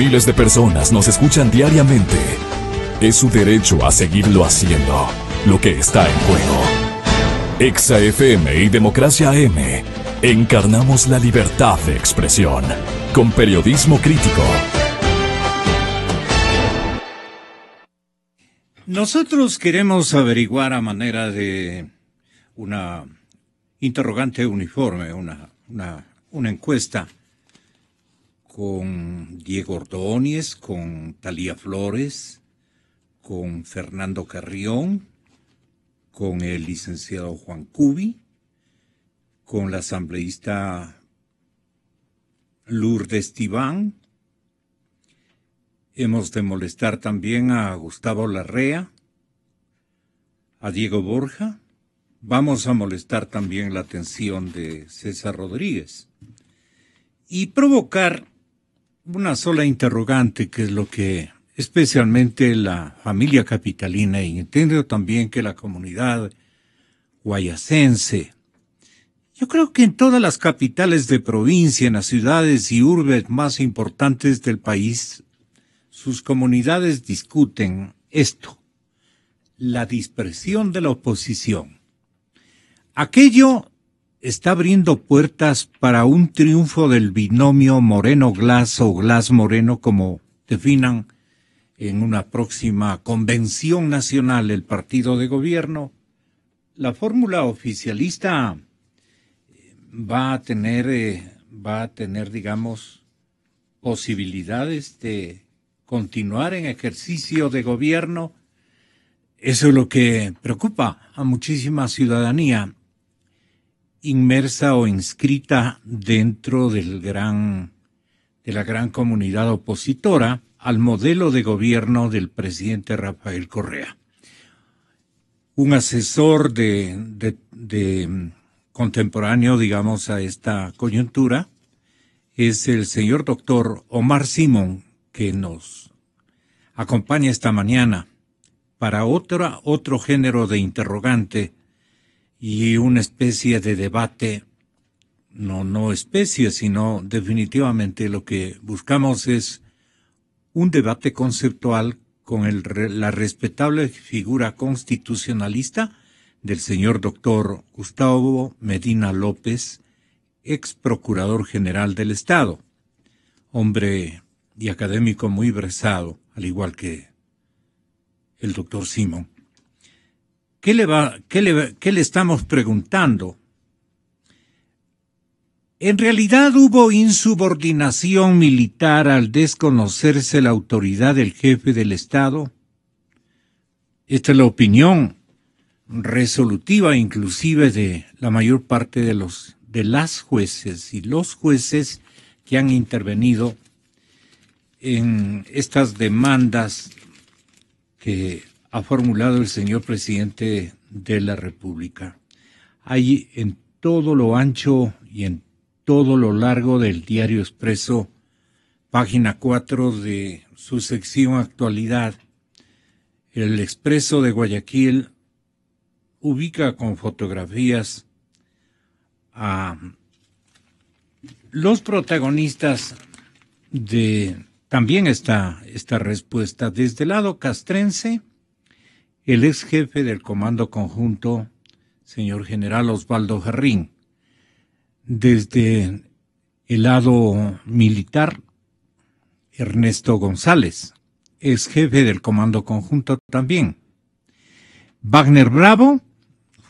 Miles de personas nos escuchan diariamente. Es su derecho a seguirlo haciendo. Lo que está en juego. Exa FM y Democracia AM. Encarnamos la libertad de expresión. Con periodismo crítico. Nosotros queremos averiguar a manera de una interrogante uniforme, una encuesta con Diego Ordóñez, con Talía Flores, con Fernando Carrión, con el licenciado Juan Cubi, con la asambleísta Lourdes Tibán. Hemos de molestar también a Gustavo Larrea, a Diego Borja. Vamos a molestar también la atención de César Rodríguez y provocar una sola interrogante, que es lo que especialmente la familia capitalina, y entiendo también que la comunidad guayacense, yo creo que en todas las capitales de provincia, en las ciudades y urbes más importantes del país, sus comunidades discuten esto: la dispersión de la oposición. Aquello está abriendo puertas para un triunfo del binomio Moreno-Glass o Glass-Moreno, como definan en una próxima convención nacional el partido de gobierno. La fórmula oficialista va a tener, digamos, posibilidades de continuar en ejercicio de gobierno. Eso es lo que preocupa a muchísima ciudadanía inmersa o inscrita dentro de la gran comunidad opositora al modelo de gobierno del presidente Rafael Correa. Un asesor contemporáneo, digamos, a esta coyuntura es el señor doctor Omar Simón, que nos acompaña esta mañana para otro género de interrogante y una especie de debate, no especie, sino definitivamente lo que buscamos es un debate conceptual con la respetable figura constitucionalista del señor doctor Gustavo Medina López, ex procurador general del Estado, hombre y académico muy versado, al igual que el doctor Simón. ¿Qué le estamos preguntando? ¿En realidad hubo insubordinación militar al desconocerse la autoridad del jefe del Estado? Esta es la opinión resolutiva inclusive de la mayor parte de las jueces y los jueces que han intervenido en estas demandas que ha formulado el señor presidente de la República. Hay en todo lo ancho y en todo lo largo del Diario Expreso, página 4 de su sección Actualidad, el Expreso de Guayaquil ubica con fotografías a los protagonistas de también esta respuesta. Desde el lado castrense, el ex jefe del Comando Conjunto, señor general Osvaldo Jarrín. Desde el lado militar, Ernesto González, ex jefe del Comando Conjunto también. Wagner Bravo,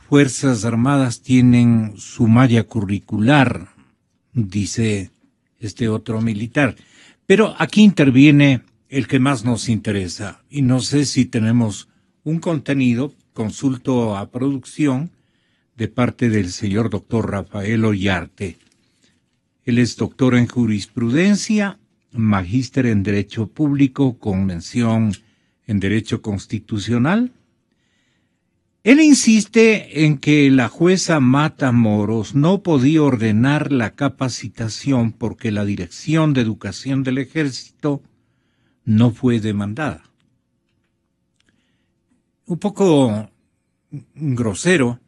Fuerzas Armadas tienen su malla curricular, dice este otro militar. Pero aquí interviene el que más nos interesa, y no sé si tenemos un contenido, consulto a producción, de parte del señor doctor Rafael Ollarte. Él es doctor en jurisprudencia, magíster en Derecho Público con mención en Derecho Constitucional. Él insiste en que la jueza Matamoros no podía ordenar la capacitación porque la Dirección de Educación del Ejército no fue demandada. Un poco grosero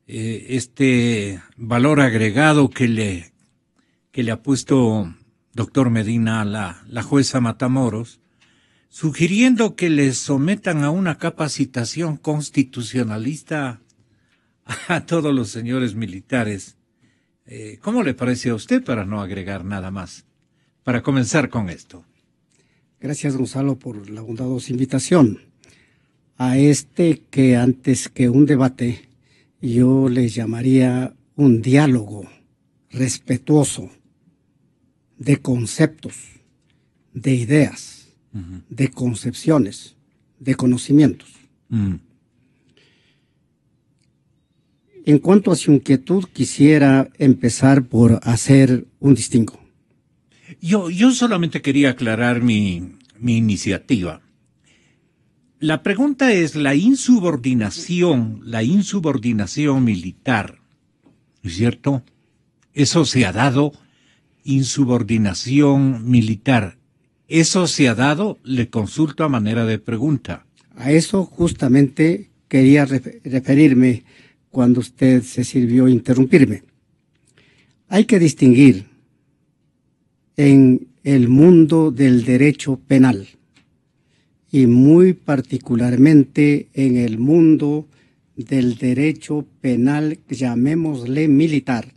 este valor agregado que le ha puesto doctor Medina, la jueza Matamoros, sugiriendo que les sometan a una capacitación constitucionalista a todos los señores militares. ¿Cómo le parece a usted, para no agregar nada más? Para comenzar con esto. Gracias, Gonzalo, por la bondadosa invitación. A este, que antes que un debate, yo le llamaría un diálogo respetuoso de conceptos, de ideas, de concepciones, de conocimientos. En cuanto a su inquietud, quisiera empezar por hacer un distingo. Yo solamente quería aclarar mi iniciativa. La pregunta es la insubordinación militar, ¿no es cierto? Eso se ha dado, insubordinación militar. Eso se ha dado, le consulto a manera de pregunta. A eso justamente quería referirme cuando usted se sirvió a interrumpirme. Hay que distinguir en el mundo del derecho penal y muy particularmente en el mundo del derecho penal, llamémosle militar,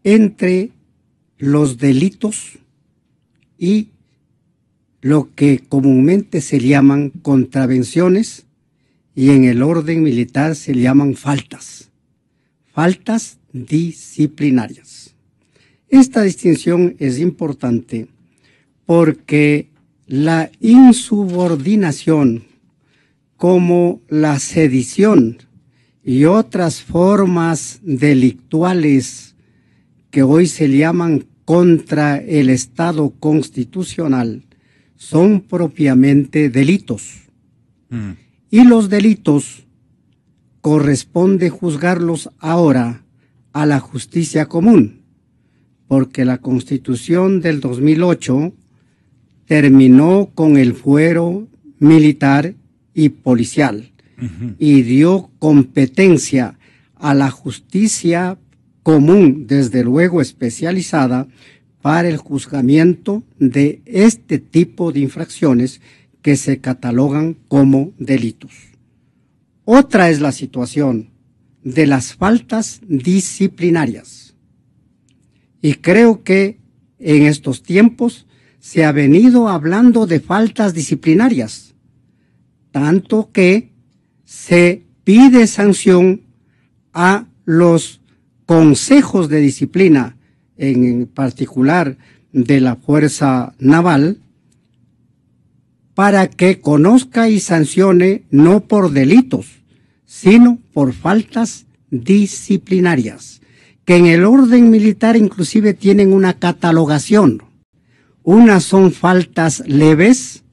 entre los delitos y lo que comúnmente se llaman contravenciones, y en el orden militar se llaman faltas disciplinarias. Esta distinción es importante porque la insubordinación, como la sedición y otras formas delictuales que hoy se llaman contra el Estado constitucional, son propiamente delitos. Y los delitos corresponde juzgarlos ahora a la justicia común, porque la Constitución del 2008 terminó con el fuero militar y policial y dio competencia a la justicia común, desde luego especializada, para el juzgamiento de este tipo de infracciones que se catalogan como delitos. Otra es la situación de las faltas disciplinarias. Y creo que en estos tiempos se ha venido hablando de faltas disciplinarias, tanto que se pide sanción a los consejos de disciplina, en particular de la Fuerza Naval, para que conozca y sancione no por delitos, sino por faltas disciplinarias, que en el orden militar inclusive tienen una catalogación. Unas son faltas leves,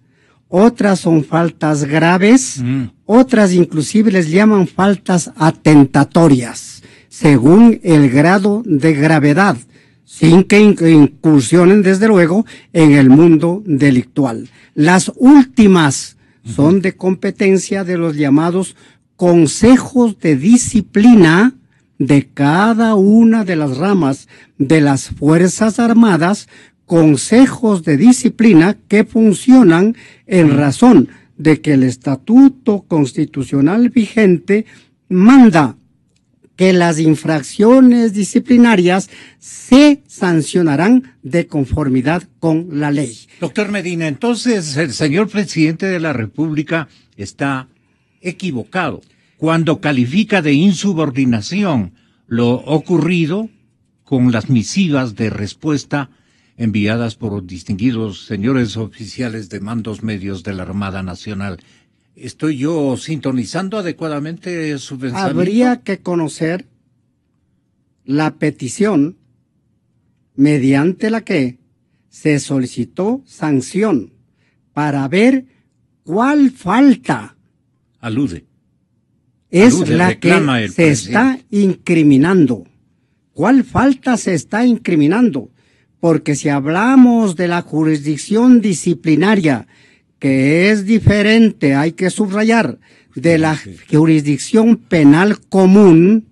otras son faltas graves, otras inclusive les llaman faltas atentatorias, según el grado de gravedad, sin que incursionen desde luego en el mundo delictual. Las últimas son de competencia de los llamados consejos de disciplina de cada una de las ramas de las Fuerzas Armadas, consejos de disciplina que funcionan en razón de que el estatuto constitucional vigente manda que las infracciones disciplinarias se sancionarán de conformidad con la ley. Doctor Medina, entonces el señor presidente de la República está equivocado cuando califica de insubordinación lo ocurrido con las misivas de respuesta enviadas por distinguidos señores oficiales de mandos medios de la Armada Nacional. ¿Estoy yo sintonizando adecuadamente su pensamiento? Habría que conocer la petición mediante la que se solicitó sanción para ver cuál falta alude la que se está incriminando. ¿Cuál falta se está incriminando? Porque si hablamos de la jurisdicción disciplinaria, que es diferente, hay que subrayar, de la jurisdicción penal común,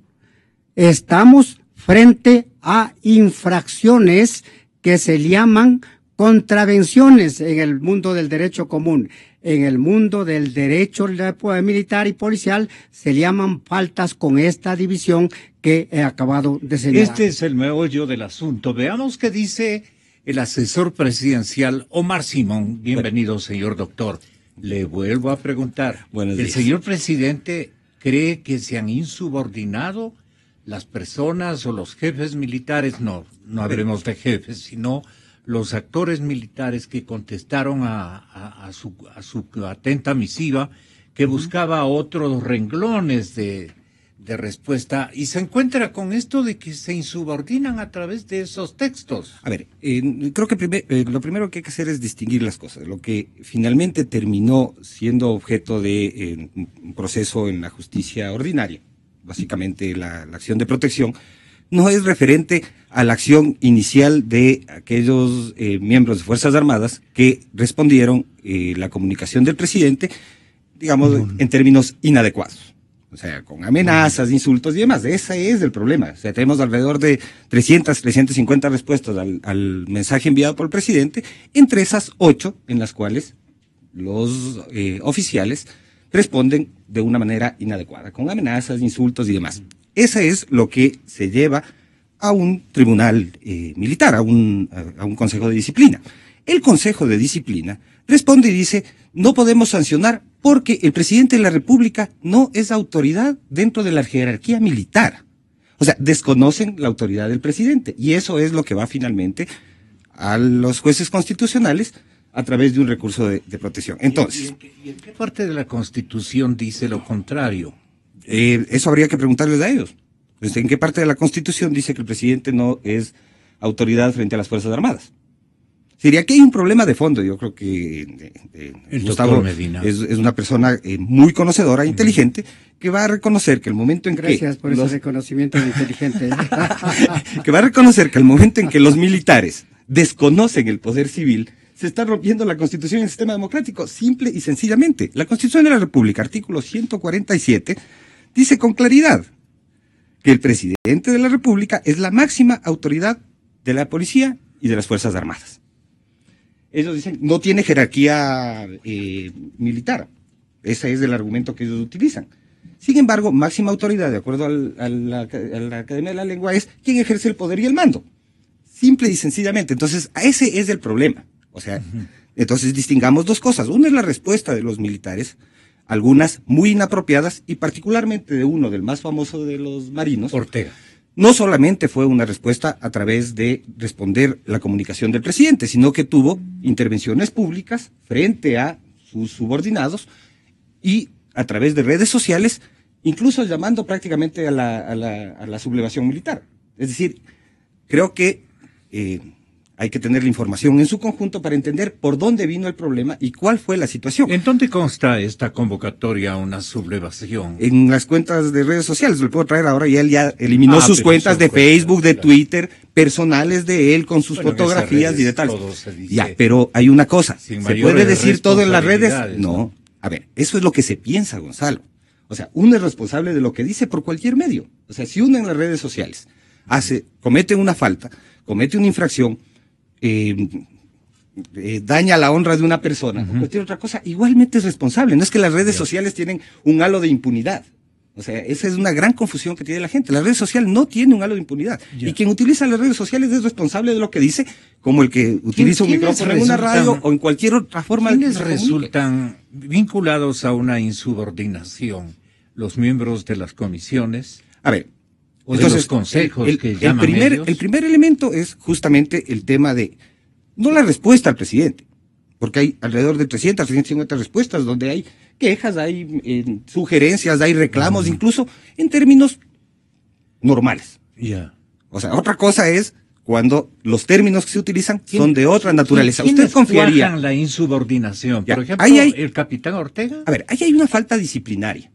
estamos frente a infracciones que se llaman contravenciones en el mundo del derecho común. En el mundo del derecho militar y policial se llaman faltas con esta división que he acabado de señalar. Este es el meollo del asunto. Veamos qué dice el asesor presidencial Omar Simón. Bienvenido, señor doctor. Le vuelvo a preguntar. Buenos días. ¿El señor presidente cree que se han insubordinado las personas o los jefes militares? No hablemos de jefes, sino los actores militares que contestaron a su atenta misiva, que buscaba otros renglones de respuesta, y se encuentra con esto de que se insubordinan a través de esos textos. A ver, creo que lo primero que hay que hacer es distinguir las cosas. Lo que finalmente terminó siendo objeto de un proceso en la justicia ordinaria, básicamente la acción de protección, no es referente a la acción inicial de aquellos miembros de Fuerzas Armadas que respondieron la comunicación del presidente, digamos, en términos inadecuados. O sea, con amenazas, insultos y demás. Ese es el problema. O sea, tenemos alrededor de 350 respuestas al mensaje enviado por el presidente, entre esas 8 en las cuales los oficiales responden de una manera inadecuada, con amenazas, insultos y demás. Ese es lo que se lleva a un tribunal militar, a un consejo de disciplina. El consejo de disciplina responde y dice, no podemos sancionar porque el presidente de la República no es autoridad dentro de la jerarquía militar. O sea, desconocen la autoridad del presidente. Y eso es lo que va finalmente a los jueces constitucionales a través de un recurso de protección. Entonces, ¿Y en qué parte de la Constitución dice lo contrario? Eso habría que preguntarles a ellos. ¿En qué parte de la Constitución dice que el presidente no es autoridad frente a las Fuerzas Armadas? Sería que hay un problema de fondo. Yo creo que Gustavo Medina es una persona muy conocedora, inteligente, que va a reconocer que el momento en Gracias por ese reconocimiento de inteligente. que va a reconocer que el momento en que los militares desconocen el poder civil, se está rompiendo la Constitución y el sistema democrático, simple y sencillamente. La Constitución de la República, artículo 147, dice con claridad que el presidente de la República es la máxima autoridad de la policía y de las Fuerzas Armadas. Ellos dicen, no tiene jerarquía militar. Ese es el argumento que ellos utilizan. Sin embargo, máxima autoridad, de acuerdo a la Academia de la Lengua, es quien ejerce el poder y el mando. Simple y sencillamente. Entonces, ese es el problema. O sea, entonces distingamos dos cosas. Una es la respuesta de los militares, algunas muy inapropiadas, y particularmente de uno, del más famoso de los marinos, Ortega. No solamente fue una respuesta a través de responder la comunicación del presidente, sino que tuvo intervenciones públicas frente a sus subordinados y a través de redes sociales, incluso llamando prácticamente a la sublevación militar. Es decir, creo que hay que tener la información en su conjunto para entender por dónde vino el problema y cuál fue la situación. ¿En dónde consta esta convocatoria a una sublevación? En las cuentas de redes sociales, lo puedo traer ahora, y él ya eliminó sus cuentas de Facebook, de Twitter, personales de él, con sus fotografías y de tal. Ya, pero hay una cosa, ¿se puede decir todo en las redes? No. A ver, eso es lo que se piensa, Gonzalo. O sea, uno es responsable de lo que dice por cualquier medio. O sea, si uno en las redes sociales comete una falta, comete una infracción, daña la honra de una persona, o cualquier otra cosa, igualmente es responsable. No es que las redes sociales tienen un halo de impunidad. O sea, esa es una gran confusión que tiene la gente. La red social no tiene un halo de impunidad. Y quien utiliza las redes sociales es responsable de lo que dice, como el que utiliza un micrófono en una radio o en cualquier otra forma. ¿Quiénes resultan vinculados a una insubordinación? ¿Los miembros de las comisiones? A ver, ¿o entonces, de los consejos que llaman ellos? El primer elemento es justamente el tema de, no la respuesta al presidente, porque hay alrededor de 300, 350 respuestas donde hay quejas, hay sugerencias, hay reclamos, incluso en términos normales. O sea, otra cosa es cuando los términos que se utilizan son de otra naturaleza. ¿Usted confiaría en la insubordinación? Ya, por ejemplo, el capitán Ortega. A ver, ahí hay una falta disciplinaria.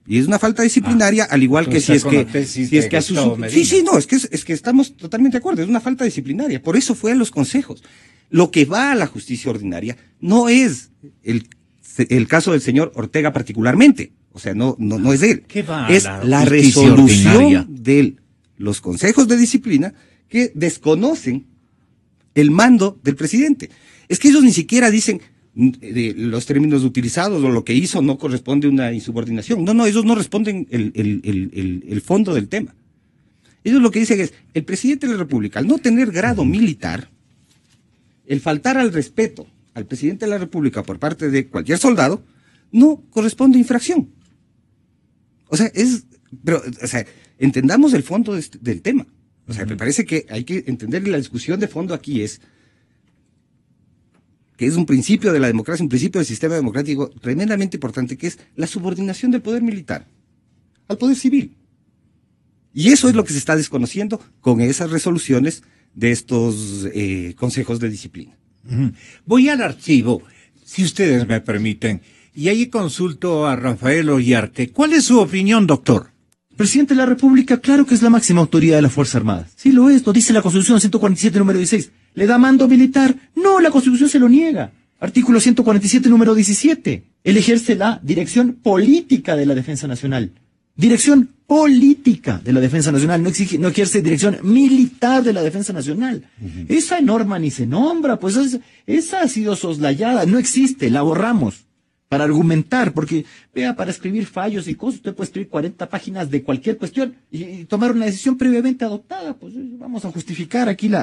Y es una falta disciplinaria, al igual que si es que a sus... Sí, no, es que estamos totalmente de acuerdo, es una falta disciplinaria. Por eso fue a los consejos. Lo que va a la justicia ordinaria no es el caso del señor Ortega particularmente. O sea, no es él. ¿Qué va es a la resolución de los consejos de disciplina que desconocen el mando del presidente. Es que ellos ni siquiera dicen los términos utilizados o lo que hizo no corresponde a una insubordinación. No, ellos no responden el fondo del tema. Ellos lo que dicen es, el presidente de la República, al no tener grado militar, el faltar al respeto al presidente de la República por parte de cualquier soldado, no corresponde a infracción. O sea, entendamos el fondo del tema. O sea, me parece que hay que entender la discusión de fondo aquí es que es un principio de la democracia, un principio del sistema democrático tremendamente importante, que es la subordinación del poder militar al poder civil. Y eso es lo que se está desconociendo con esas resoluciones de estos consejos de disciplina. Voy al archivo, si ustedes me permiten, y ahí consulto a Rafael Ollarte. ¿Cuál es su opinión, doctor? Presidente de la República, claro que es la máxima autoridad de la Fuerza Armada. Sí lo es, lo dice la Constitución 147, número 16. ¿Le da mando militar? No, la Constitución se lo niega. Artículo 147, número 17. Él ejerce la dirección política de la Defensa Nacional. Dirección política de la Defensa Nacional, no ejerce dirección militar de la Defensa Nacional. Esa norma ni se nombra, pues esa ha sido soslayada, no existe, la borramos. Para argumentar, porque, vea, para escribir fallos y cosas, usted puede escribir 40 páginas de cualquier cuestión y tomar una decisión previamente adoptada, pues vamos a justificar aquí la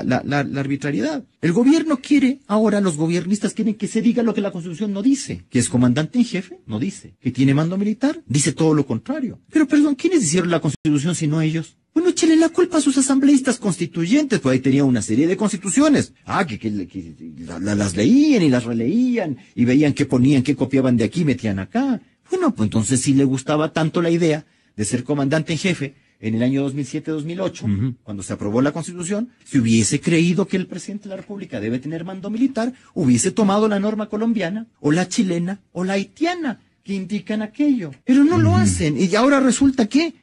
arbitrariedad. El gobierno quiere, ahora los gobiernistas quieren que se diga lo que la Constitución no dice, que es comandante en jefe, no dice, que tiene mando militar, dice todo lo contrario. Pero perdón, ¿quiénes hicieron la Constitución si no ellos? Bueno, échale la culpa a sus asambleístas constituyentes, pues ahí tenía una serie de constituciones. Las leían y las releían, y veían qué ponían, qué copiaban de aquí, metían acá. Bueno, pues entonces si le gustaba tanto la idea de ser comandante en jefe en el año 2007-2008, cuando se aprobó la Constitución, si hubiese creído que el presidente de la República debe tener mando militar, hubiese tomado la norma colombiana, o la chilena, o la haitiana, que indican aquello. Pero no lo hacen, y ahora resulta que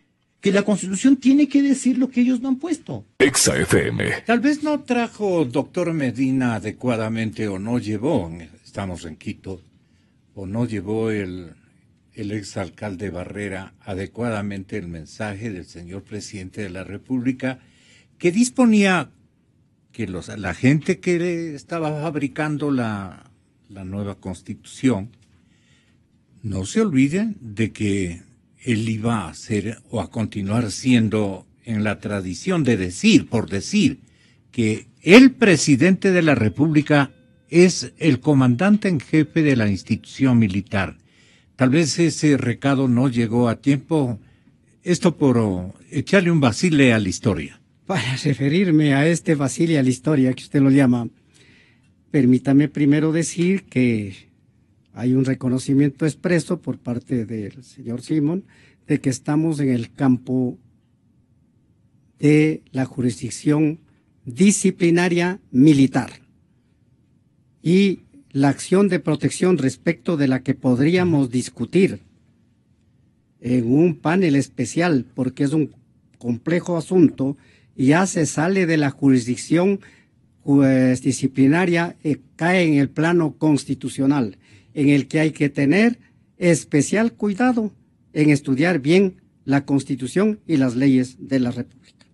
la Constitución tiene que decir lo que ellos no han puesto. Exa FM. Tal vez no trajo doctor Medina adecuadamente o no llevó, estamos en Quito, o no llevó el exalcalde Barrera adecuadamente el mensaje del señor presidente de la República, que disponía que la gente que estaba fabricando la nueva Constitución, no se olviden de que él iba a ser o a continuar siendo en la tradición de decir, por decir, que el presidente de la República es el comandante en jefe de la institución militar. Tal vez ese recado no llegó a tiempo, esto por echarle un vacile a la historia. Para referirme a este vacile a la historia que usted lo llama, permítame primero decir que hay un reconocimiento expreso por parte del señor Simón de que estamos en el campo de la jurisdicción disciplinaria militar y la acción de protección respecto de la que podríamos discutir en un panel especial, porque es un complejo asunto y ya se sale de la jurisdicción disciplinaria y cae en el plano constitucional, en el que hay que tener especial cuidado en estudiar bien la Constitución y las leyes de la República.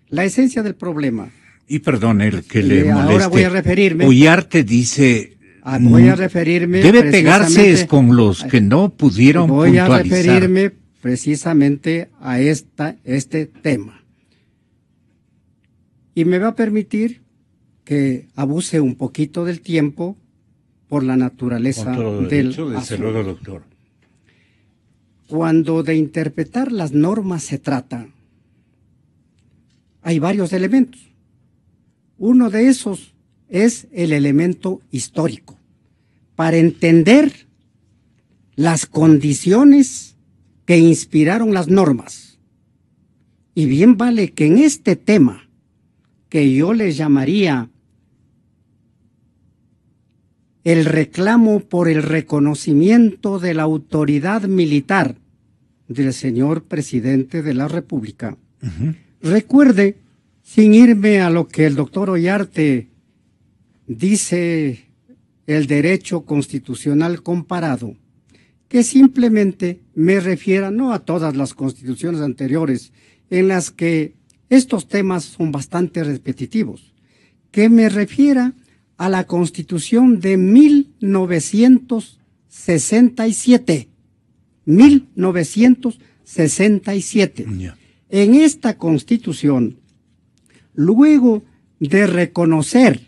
La esencia del problema. Y perdón el que le moleste. Ahora voy a referirme. Ollarte dice. Voy a referirme. Debe pegarse con los que no pudieron puntualizar. Voy a referirme precisamente a este tema. Y me va a permitir que abuse un poquito del tiempo por la naturaleza del asunto. Desde luego, doctor. Cuando de interpretar las normas se trata, hay varios elementos. Uno de esos es el elemento histórico. Para entender las condiciones que inspiraron las normas. Y bien vale que en este tema, que yo le llamaría el reclamo por el reconocimiento de la autoridad militar del señor presidente de la República. Recuerde, sin irme a lo que el doctor Ollarte dice el derecho constitucional comparado, que simplemente me refiera no a todas las constituciones anteriores en las que estos temas son bastante repetitivos, que me refiera a la Constitución de 1967. 1967. Ya. En esta Constitución, luego de reconocer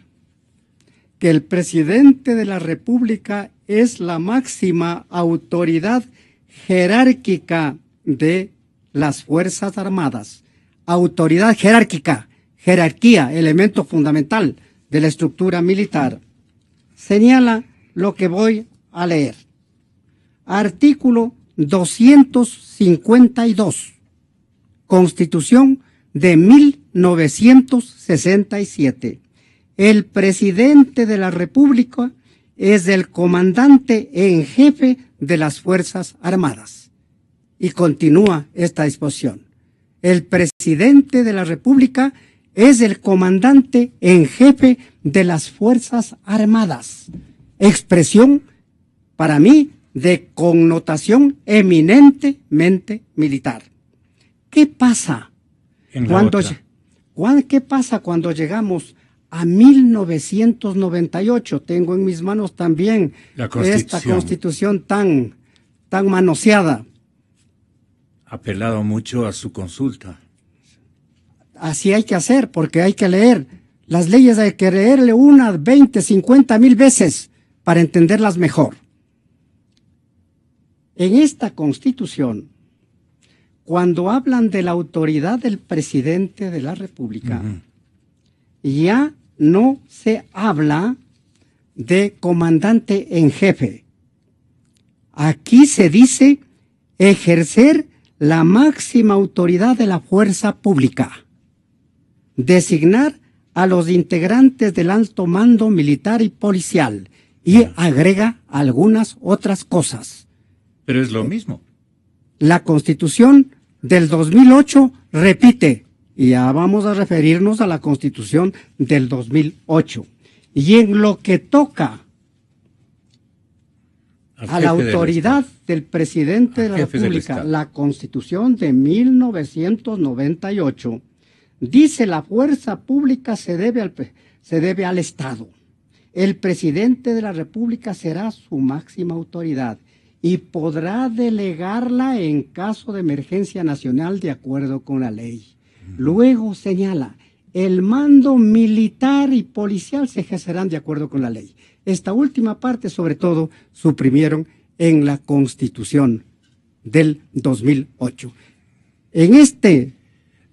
que el presidente de la República es la máxima autoridad jerárquica de las Fuerzas Armadas, autoridad jerárquica, jerarquía, elemento fundamental de la estructura militar, señala lo que voy a leer. Artículo 252, Constitución de 1967. El presidente de la República es el comandante en jefe de las Fuerzas Armadas. Y continúa esta disposición. El presidente de la República es el comandante en jefe de las Fuerzas Armadas. Expresión, para mí, de connotación eminentemente militar. ¿Qué pasa ¿Qué pasa cuando llegamos a 1998? Tengo en mis manos también esta Constitución tan manoseada. Apelado mucho a su consulta. Así hay que hacer, porque hay que leer. Las leyes hay que leerle 20, 50,000 veces para entenderlas mejor. En esta Constitución, cuando hablan de la autoridad del presidente de la República, ya no se habla de comandante en jefe. Aquí se dice ejercer la máxima autoridad de la fuerza pública, designar a los integrantes del alto mando militar y policial, y agrega algunas otras cosas. Pero es lo mismo. La Constitución del 2008 repite, y ya vamos a referirnos a la Constitución del 2008. Y en lo que toca a la autoridad del presidente de la República, la Constitución de 1998 dice: la fuerza pública se debe al Estado. El presidente de la República será su máxima autoridad y podrá delegarla en caso de emergencia nacional de acuerdo con la ley. Luego señala, el mando militar y policial se ejercerán de acuerdo con la ley. Esta última parte, sobre todo, suprimieron en la Constitución del 2008. En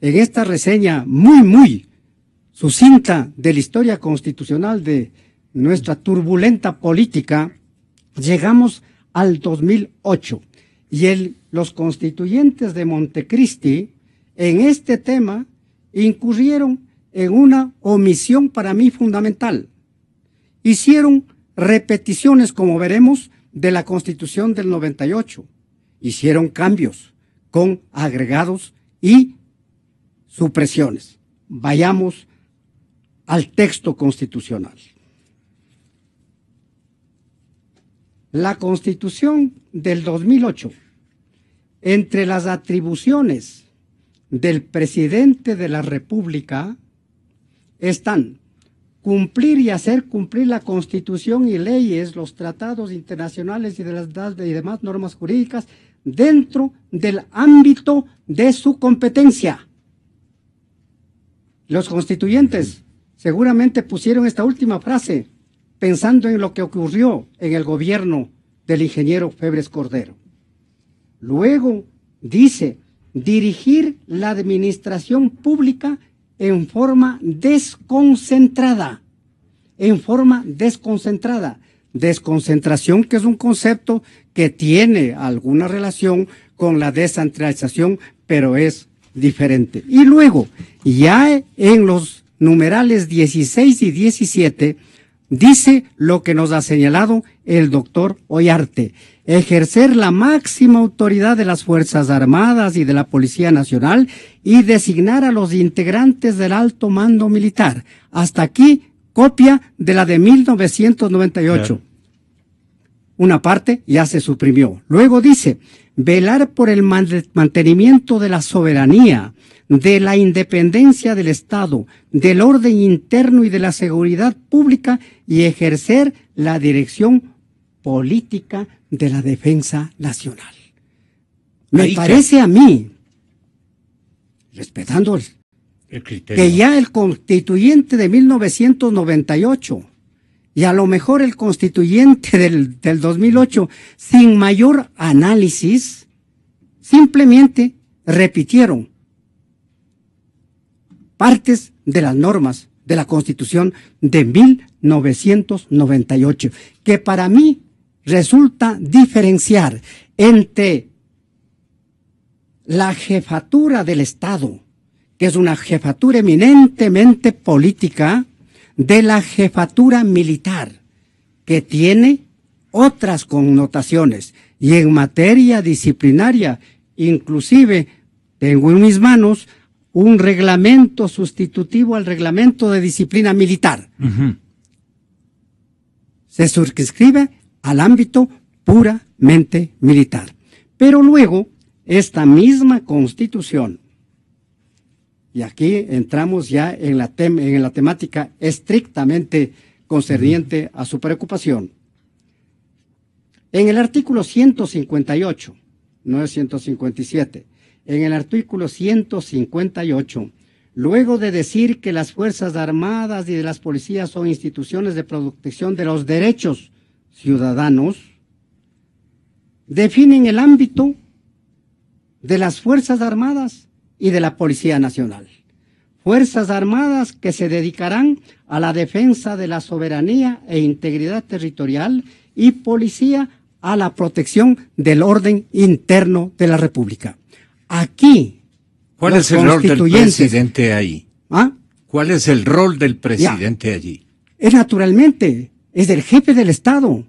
esta reseña muy sucinta de la historia constitucional de nuestra turbulenta política, llegamos al 2008 y los constituyentes de Montecristi en este tema incurrieron en una omisión para mí fundamental. Hicieron repeticiones, como veremos, de la Constitución del 98. Hicieron cambios con agregados y supresiones. Vayamos al texto constitucional. La Constitución del 2008, entre las atribuciones del presidente de la República, están cumplir y hacer cumplir la Constitución y leyes, los tratados internacionales y demás normas jurídicas dentro del ámbito de su competencia. Los constituyentes seguramente pusieron esta última frase pensando en lo que ocurrió en el gobierno del ingeniero Febres Cordero. Luego dice, dirigir la administración pública en forma desconcentrada. Desconcentración, que es un concepto que tiene alguna relación con la descentralización, pero es diferente. Y luego, ya en los numerales 16 y 17, dice lo que nos ha señalado el doctor Ollarte: ejercer la máxima autoridad de las Fuerzas Armadas y de la Policía Nacional y designar a los integrantes del alto mando militar. Hasta aquí, copia de la de 1998. Claro. Una parte ya se suprimió. Luego dice, velar por el mantenimiento de la soberanía, de la independencia del Estado, del orden interno y de la seguridad pública y ejercer la dirección política de la defensa nacional. Me parece a mí, respetando el criterio, que ya el constituyente de 1998 y a lo mejor el constituyente del 2008, sin mayor análisis, simplemente repitieron partes de las normas de la Constitución de 1998, que para mí resulta diferenciar entre la jefatura del Estado, que es una jefatura eminentemente política, de la jefatura militar, que tiene otras connotaciones. Y en materia disciplinaria, inclusive, tengo en mis manos un reglamento sustitutivo al reglamento de disciplina militar. Se circunscribe al ámbito puramente militar. Pero luego, esta misma Constitución, y aquí entramos ya en la temática estrictamente concerniente a su preocupación. En el artículo 158, no es 157, en el artículo 158, luego de decir que las Fuerzas Armadas y de las policías son instituciones de protección de los derechos ciudadanos, definen el ámbito de las Fuerzas Armadas y de la Policía Nacional. Fuerzas Armadas que se dedicarán a la defensa de la soberanía e integridad territorial y policía a la protección del orden interno de la República. Aquí, ¿cuál es el rol del presidente ahí? ¿Ah? ¿Cuál es el rol del presidente allí? Es naturalmente, es del jefe del Estado.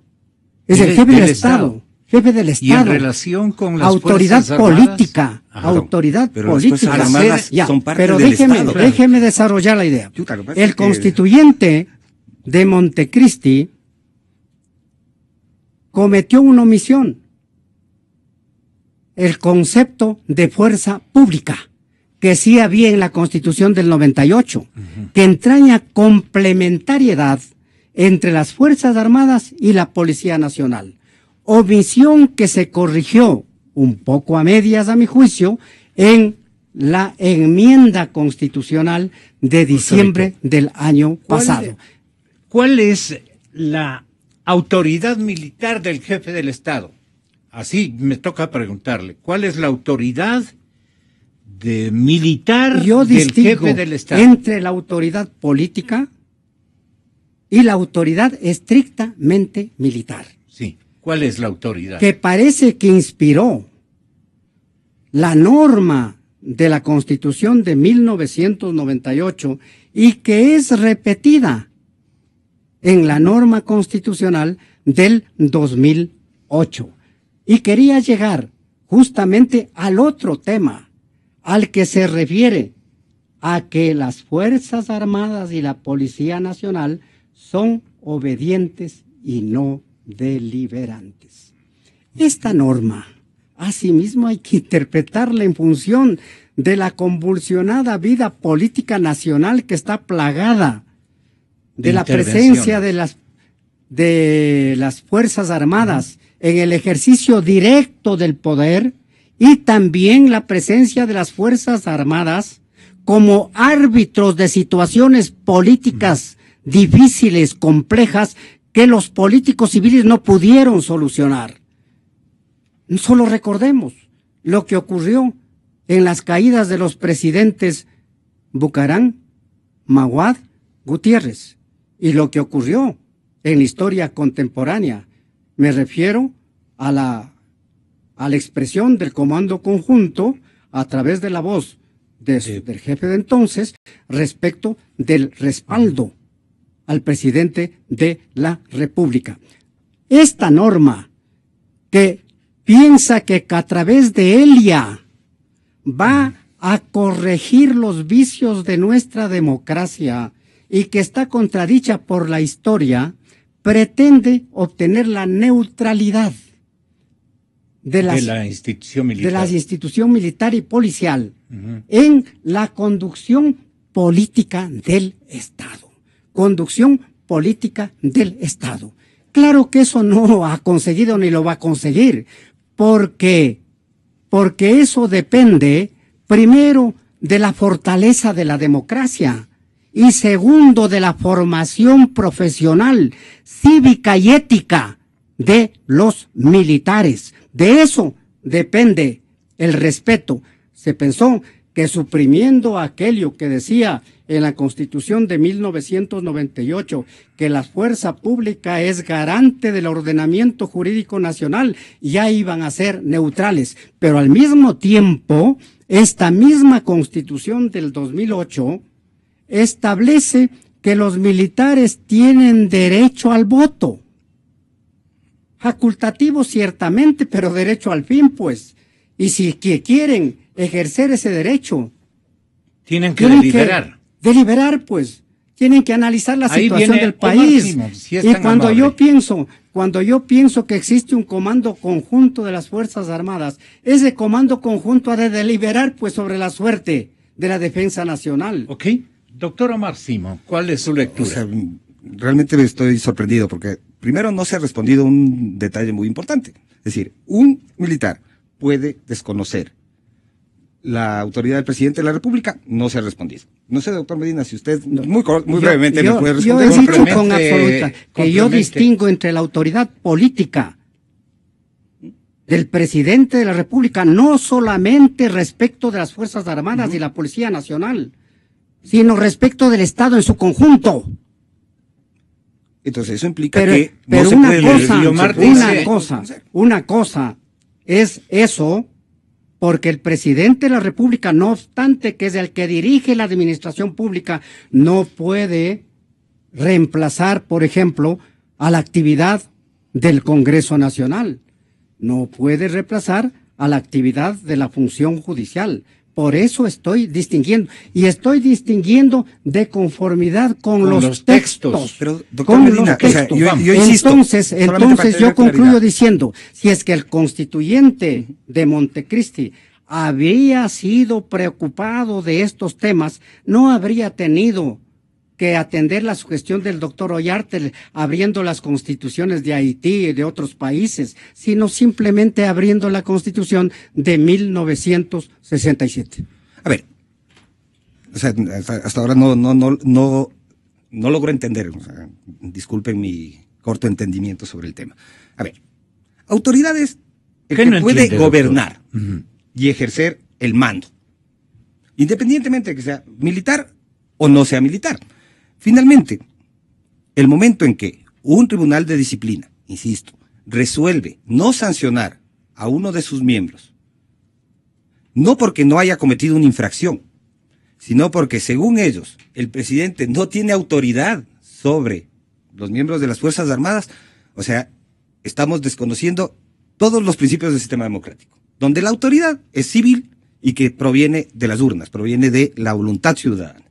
Es el jefe del Estado. Jefe del Estado. Y en relación con las autoridad Fuerzas Armadas, política, autoridad pero política. Las Fuerzas Armadas son parte pero del déjeme, Estado. déjeme desarrollar la idea. El constituyente de Montecristi cometió una omisión. El concepto de fuerza pública, que sí había en la Constitución del 98, que entraña complementariedad entre las Fuerzas Armadas y la Policía Nacional. Omisión que se corrigió un poco a medias, a mi juicio, en la enmienda constitucional de diciembre del año pasado. ¿Cuál es la autoridad militar del jefe del Estado? Así me toca preguntarle. ¿Cuál es la autoridad militar del jefe del Estado? Entre la autoridad política y la autoridad estrictamente militar. Sí. ¿Cuál es la autoridad? Que parece que inspiró la norma de la Constitución de 1998 y que es repetida en la norma constitucional del 2008. Y quería llegar justamente al otro tema, al que se refiere a que las Fuerzas Armadas y la Policía Nacional son obedientes y no deliberantes. Esta norma, asimismo, hay que interpretarla en función de la convulsionada vida política nacional que está plagada de la presencia de las Fuerzas Armadas en el ejercicio directo del poder y también la presencia de las Fuerzas Armadas como árbitros de situaciones políticas difíciles, complejas, que los políticos civiles no pudieron solucionar. Solo recordemos lo que ocurrió en las caídas de los presidentes Bucarán, Maguad, Gutiérrez, y lo que ocurrió en la historia contemporánea. Me refiero a la expresión del Comando Conjunto a través de la voz del jefe de entonces respecto del respaldo al presidente de la República. Esta norma que piensa que a través de ella va a corregir los vicios de nuestra democracia y que está contradicha por la historia, pretende obtener la neutralidad de la institución militar y policial en la conducción política del Estado. Conducción política del Estado. Claro que eso no ha conseguido ni lo va a conseguir, porque eso depende, primero, de la fortaleza de la democracia y segundo, de la formación profesional, cívica y ética de los militares. De eso depende el respeto. Se pensó que suprimiendo aquello que decía en la Constitución de 1998, que la fuerza pública es garante del ordenamiento jurídico nacional, ya iban a ser neutrales. Pero al mismo tiempo, esta misma Constitución del 2008 establece que los militares tienen derecho al voto. Facultativo ciertamente, pero derecho al fin, pues. Y si quieren ejercer ese derecho, tienen que deliberar. Deliberar, pues. Tienen que analizar la situación del país. Si y cuando yo pienso que existe un comando conjunto de las Fuerzas Armadas, ese comando conjunto ha de deliberar, pues, sobre la suerte de la defensa nacional. Ok. Doctor Omar Simón, ¿cuál es su lectura? O sea, realmente me estoy sorprendido porque primero no se ha respondido un detalle muy importante. Es decir, un militar puede desconocer la autoridad del presidente de la República, no se ha respondido. No sé, doctor Medina, si usted muy brevemente me puede responder. Yo he dicho con absoluta que yo distingo entre la autoridad política del presidente de la República, no solamente respecto de las Fuerzas Armadas y la Policía Nacional, sino respecto del Estado en su conjunto. Entonces eso implica pero no se una puede una cosa es eso, porque el presidente de la República, no obstante que es el que dirige la administración pública, no puede reemplazar, por ejemplo, a la actividad del Congreso Nacional. No puede reemplazar a la actividad de la función judicial. Por eso estoy distinguiendo, y estoy distinguiendo de conformidad con los textos. Pero, doctor Medina, o sea, yo insisto, entonces yo concluyo diciendo, si es que el constituyente de Montecristi había sido preocupado de estos temas, no habría tenido que atender la sugestión del doctor Ollarte abriendo las constituciones de Haití y de otros países, sino simplemente abriendo la constitución de 1967. A ver, o sea, hasta ahora no logro entender, o sea, disculpen mi corto entendimiento sobre el tema. A ver, autoridades el que no puede entiende, gobernar y ejercer el mando, independientemente de que sea militar o no sea militar. Finalmente, el momento en que un tribunal de disciplina, insisto, resuelve no sancionar a uno de sus miembros, no porque no haya cometido una infracción, sino porque, según ellos, el presidente no tiene autoridad sobre los miembros de las Fuerzas Armadas, o sea, estamos desconociendo todos los principios del sistema democrático, donde la autoridad es civil y que proviene de las urnas, proviene de la voluntad ciudadana.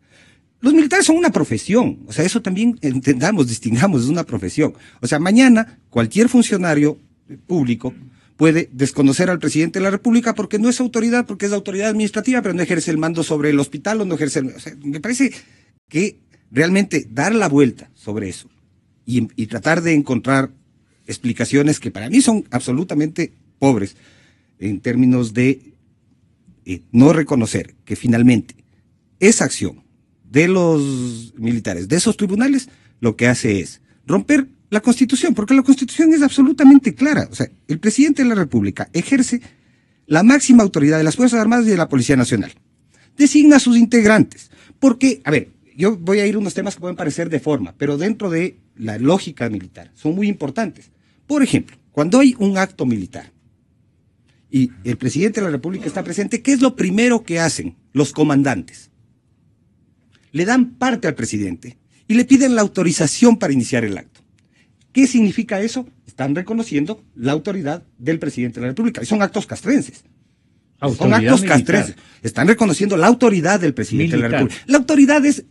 Los militares son una profesión, o sea, eso también distingamos, es una profesión. O sea, mañana cualquier funcionario público puede desconocer al presidente de la República porque no es autoridad, porque es autoridad administrativa, pero no ejerce el mando sobre el hospital o no ejerce o sea, me parece que realmente dar la vuelta sobre eso y tratar de encontrar explicaciones que para mí son absolutamente pobres en términos de no reconocer que finalmente esa acción de los militares, de esos tribunales, lo que hace es romper la Constitución, porque la Constitución es absolutamente clara. O sea, el presidente de la República ejerce la máxima autoridad de las Fuerzas Armadas y de la Policía Nacional. Designa a sus integrantes. Porque, a ver, yo voy a ir a unos temas que pueden parecer de forma, pero dentro de la lógica militar son muy importantes. Por ejemplo, cuando hay un acto militar y el presidente de la República está presente, ¿qué es lo primero que hacen los comandantes? Le dan parte al presidente y le piden la autorización para iniciar el acto. ¿Qué significa eso? Están reconociendo la autoridad del presidente de la República. Y son actos castrenses. Son actos castrenses. Están reconociendo la autoridad del presidente de la República. La autoridad es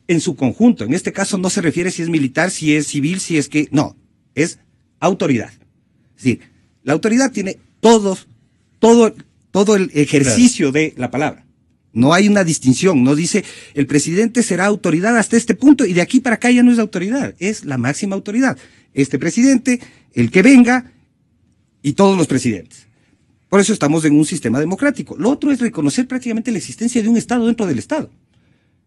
en su conjunto. En este caso no se refiere si es militar, si es civil, si es que... No, es autoridad. Es decir, la autoridad tiene todo el ejercicio de la palabra. No hay una distinción, no dice el presidente será autoridad hasta este punto y de aquí para acá ya no es autoridad, es la máxima autoridad. Este presidente, el que venga y todos los presidentes. Por eso estamos en un sistema democrático. Lo otro es reconocer prácticamente la existencia de un Estado dentro del Estado.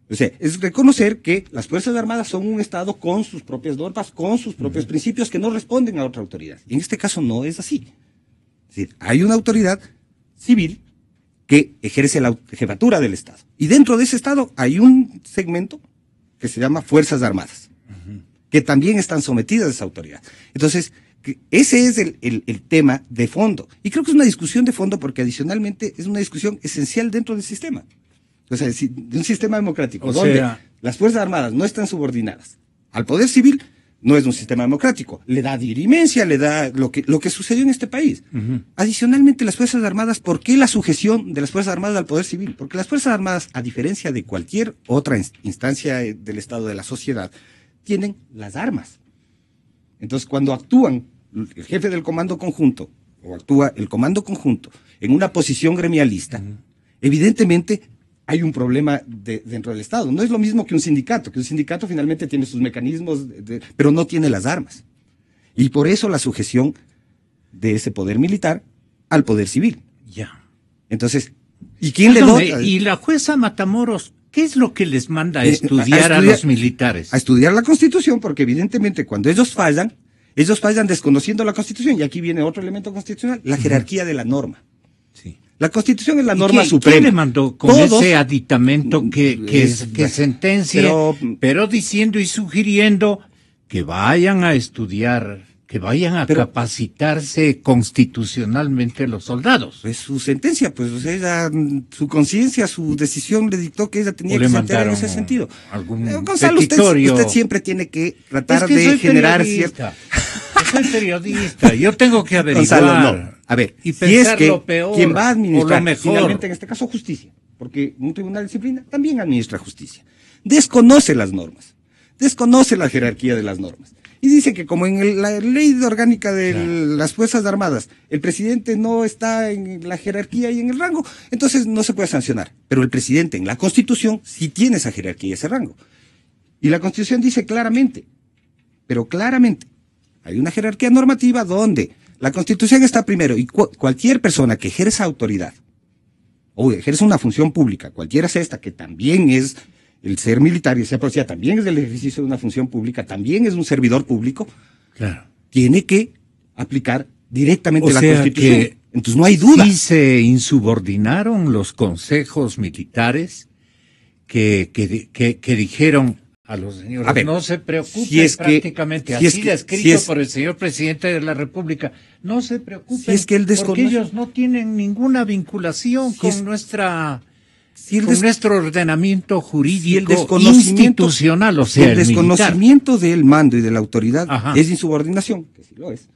O sea, es reconocer que las Fuerzas Armadas son un Estado con sus propias normas, con sus propios principios que no responden a otra autoridad. Y en este caso no es así. Es decir, hay una autoridad civil que ejerce la jefatura del Estado. Y dentro de ese Estado hay un segmento que se llama Fuerzas Armadas, que también están sometidas a esa autoridad. Entonces, ese es el tema de fondo. Y creo que es una discusión de fondo porque adicionalmente es una discusión esencial dentro del sistema. O sea, de un sistema democrático donde las Fuerzas Armadas no están subordinadas al poder civil, no es un sistema democrático. Le da dirimencia, le da lo que sucedió en este país. Adicionalmente, las Fuerzas Armadas, ¿por qué la sujeción de las Fuerzas Armadas al poder civil? Porque las Fuerzas Armadas, a diferencia de cualquier otra instancia del Estado, de la sociedad, tienen las armas. Entonces, cuando actúan el jefe del comando conjunto, o actúa el comando conjunto, en una posición gremialista, evidentemente hay un problema dentro del Estado. No es lo mismo que un sindicato finalmente tiene sus mecanismos, pero no tiene las armas. Y por eso la sujeción de ese poder militar al poder civil. Ya. Entonces, ¿y quién le da? Y la jueza Matamoros, ¿qué es lo que les manda a estudiar a los militares? A estudiar la Constitución, porque evidentemente cuando ellos fallan desconociendo la Constitución. Y aquí viene otro elemento constitucional, la jerarquía de la norma. Sí. La Constitución es la norma suprema. ¿Quién le mandó con ese aditamento que sentencia, pero diciendo y sugiriendo que vayan a estudiar, que vayan a capacitarse constitucionalmente los soldados? Pues su sentencia, pues o sea, su conciencia, su decisión le dictó que ella tenía que sentenciar en ese sentido. Gonzalo, usted siempre tiene que tratar de generar cierta... Soy periodista, yo tengo que averiguar. Gonzalo, no. A ver, y si es que lo peor, quien va a administrar, finalmente en este caso justicia, porque un tribunal de disciplina también administra justicia, desconoce las normas, desconoce la jerarquía de las normas, y dice que como en la ley orgánica de las Fuerzas Armadas, el presidente no está en la jerarquía y en el rango, entonces no se puede sancionar, pero el presidente en la Constitución sí tiene esa jerarquía y ese rango, y la Constitución dice claramente, pero claramente, hay una jerarquía normativa donde la Constitución está primero y cualquier persona que ejerza autoridad o ejerza una función pública, cualquiera sea esta, que también es el ser militar y ser policía, también es el ejercicio de una función pública, también es un servidor público, tiene que aplicar directamente la Constitución. Entonces no hay duda. Sí se insubordinaron los consejos militares que dijeron a los señores, ver, no se preocupen, si es prácticamente, si así descrito por el señor presidente de la República, no se preocupen, si es que porque ellos no tienen ninguna vinculación con nuestro ordenamiento jurídico institucional, o sea, el desconocimiento del mando y de la autoridad es insubordinación, que sí lo es.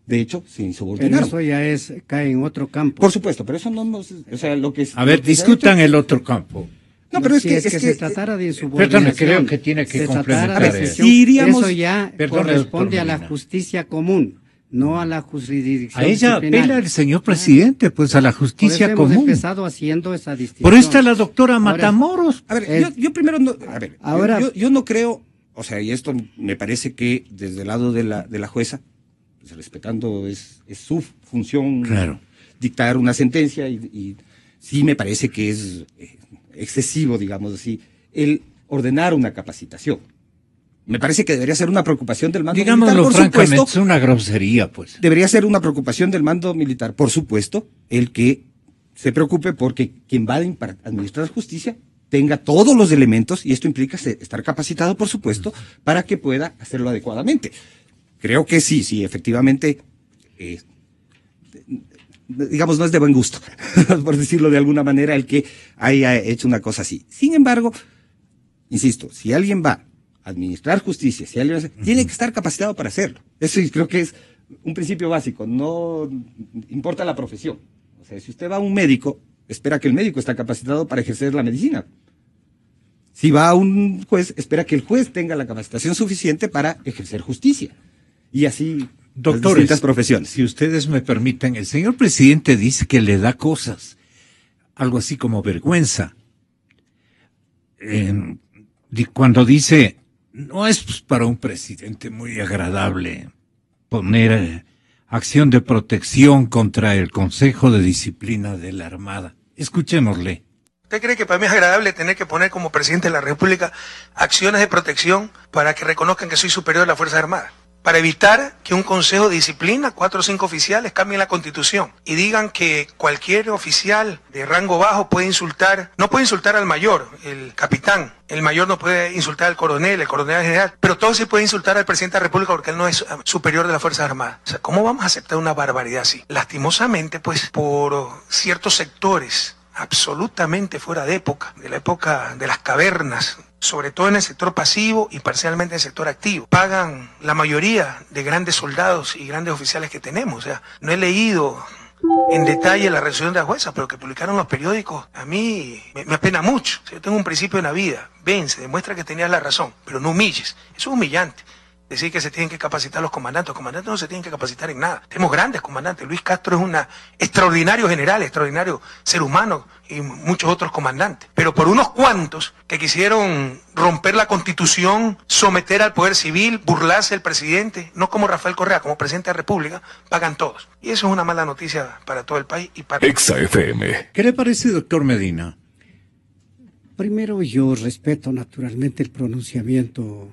De hecho, se insubordinaron. Pero eso ya cae en otro campo. Por supuesto, pero eso no, o sea, lo que es... A ver, discutan el otro campo. No, pero es que se tratara de insubordinación. Perdón, creo que tiene que complementar eso. Eso ya corresponde a la justicia común, no a la jurisdicción. A ella apela el señor presidente, pues a la justicia común. Hemos empezado haciendo esa distinción. Por esta la doctora Matamoros. A ver, yo primero no, a ver, yo no creo, o sea, y esto me parece que desde el lado de la jueza, pues respetando es su función dictar una sentencia y sí me parece que es excesivo, digamos así, el ordenar una capacitación. Me parece que debería ser una preocupación del mando militar, por francamente, supuesto. Es una grosería, pues. Debería ser una preocupación del mando militar, por supuesto, el que se preocupe porque quien va a administrar justicia tenga todos los elementos, y esto implica estar capacitado, por supuesto, para que pueda hacerlo adecuadamente. Creo que sí, efectivamente, digamos, no es de buen gusto, por decirlo de alguna manera, el que haya hecho una cosa así. Sin embargo, insisto, si alguien va a administrar justicia, si alguien tiene que estar capacitado para hacerlo. Eso creo que es un principio básico, no importa la profesión. O sea, si usted va a un médico, espera que el médico esté capacitado para ejercer la medicina. Si va a un juez, espera que el juez tenga la capacitación suficiente para ejercer justicia. Y así... Doctores, distintas profesiones. Si ustedes me permiten, el señor presidente dice que le da cosas, algo así como vergüenza, cuando dice, no es para un presidente muy agradable poner acción de protección contra el Consejo de Disciplina de la Armada. Escuchémosle. ¿Usted cree que para mí es agradable tener que poner como presidente de la República acciones de protección para que reconozcan que soy superior a las Fuerzas Armadas? Para evitar que un consejo de disciplina, 4 o 5 oficiales, cambien la Constitución y digan que cualquier oficial de rango bajo puede insultar, no puede insultar al mayor, el capitán, el mayor no puede insultar al coronel, el coronel general, pero todo se puede insultar al presidente de la República porque él no es superior de las Fuerzas Armadas. O sea, ¿cómo vamos a aceptar una barbaridad así? Lastimosamente, pues, por ciertos sectores absolutamente fuera de época, de la época de las cavernas, sobre todo en el sector pasivo y parcialmente en el sector activo, pagan la mayoría de grandes soldados y grandes oficiales que tenemos. O sea, no he leído en detalle la resolución de la jueza, pero que publicaron los periódicos, a mí me apena mucho. O sea, yo tengo un principio en la vida: vence, demuestra que tenías la razón, pero no humilles. Eso es humillante. Decir que se tienen que capacitar los comandantes no se tienen que capacitar en nada. Tenemos grandes comandantes. Luis Castro es un extraordinario general, extraordinario ser humano, y muchos otros comandantes. Pero por unos cuantos que quisieron romper la Constitución, someter al poder civil, burlarse del presidente, no como Rafael Correa, como presidente de la República, pagan todos. Y eso es una mala noticia para todo el país y para... Exa FM. ¿Qué le parece, doctor Medina? Primero, yo respeto naturalmente el pronunciamiento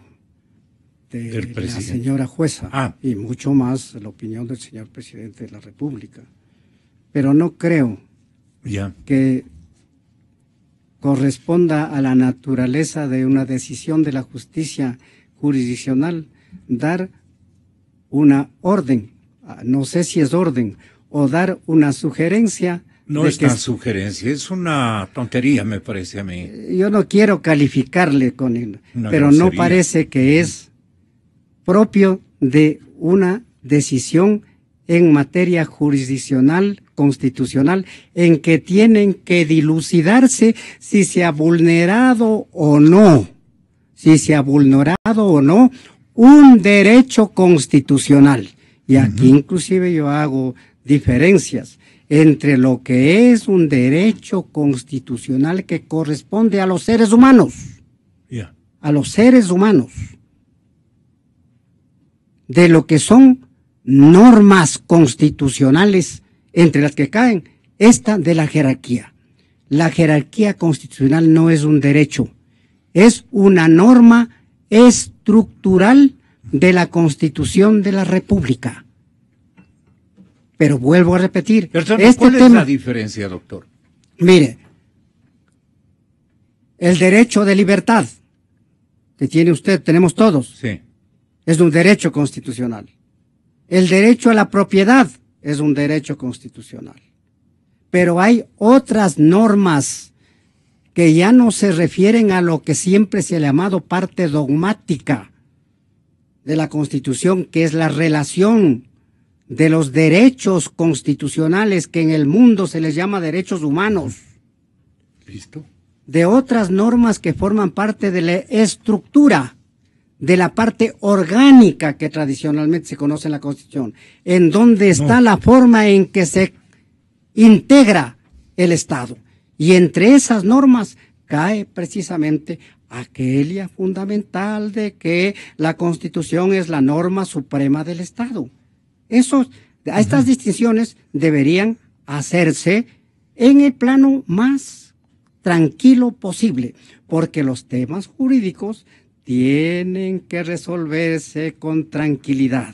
de la señora jueza y mucho más la opinión del señor presidente de la República. Pero no creo que corresponda a la naturaleza de una decisión de la justicia jurisdiccional dar una orden, no sé si es orden, o dar una sugerencia. No es una sugerencia, es una tontería, me parece a mí. Yo no quiero calificarle con él, pero grosería. No parece que es propio de una decisión en materia jurisdiccional, constitucional, en que tienen que dilucidarse si se ha vulnerado o no, un derecho constitucional. Y aquí inclusive yo hago diferencias entre lo que es un derecho constitucional que corresponde a los seres humanos, a los seres humanos, de lo que son normas constitucionales, entre las que caen esta de la jerarquía. La jerarquía constitucional no es un derecho, es una norma estructural de la Constitución de la República. Pero vuelvo a repetir, ¿cuál es la diferencia, doctor? Mire, el derecho de libertad que tiene usted, tenemos todos. Sí. Es un derecho constitucional. El derecho a la propiedad es un derecho constitucional. Pero hay otras normas que ya no se refieren a lo que siempre se ha llamado parte dogmática de la Constitución, que es la relación de los derechos constitucionales, que en el mundo se les llama derechos humanos. ¿Listo? De otras normas que forman parte de la estructura, de la parte orgánica que tradicionalmente se conoce en la Constitución, en donde está la forma en que se integra el Estado. Y entre esas normas cae precisamente aquella fundamental de que la Constitución es la norma suprema del Estado. Estas distinciones deberían hacerse en el plano más tranquilo posible, porque los temas jurídicos tienen que resolverse con tranquilidad.